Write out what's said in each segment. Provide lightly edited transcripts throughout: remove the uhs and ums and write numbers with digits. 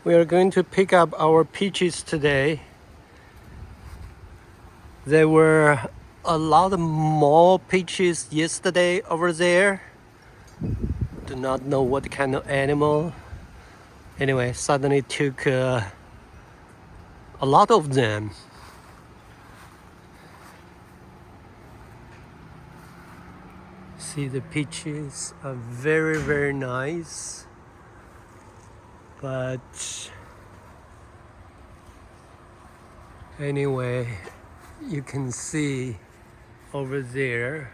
We are going to pick up our peaches today. There were a lot more peaches yesterday over there. Do not know what kind of animal. Anyway, suddenly took a lot of them. See, the peaches are very, very nice. But anyway, you can see over there,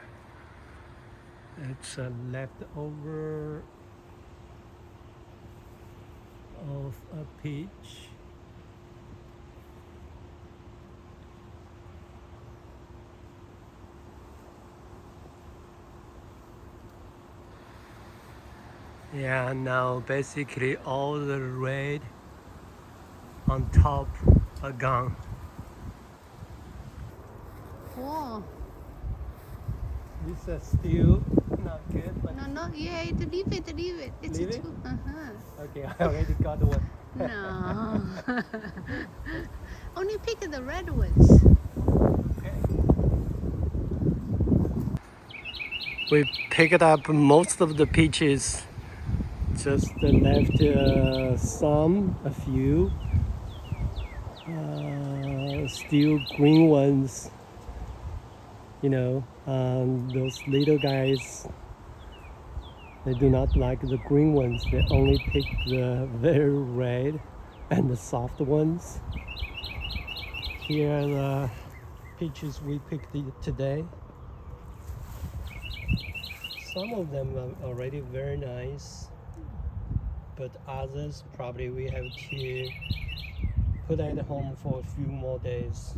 it's a leftover of a peach. Yeah, now basically all the red on top are gone. Oh, These are still not good, but no, yeah, leave it. It's leave a it? two. Okay, I already got one. No. Only pick the red ones. Okay. We picked up most of the peaches, just left a few, still green ones. Those little guys, they do not like the green ones. They only pick the very red and the soft ones. Here are the peaches we picked today. Some of them are already very nice, but others probably we have to put at home for a few more days.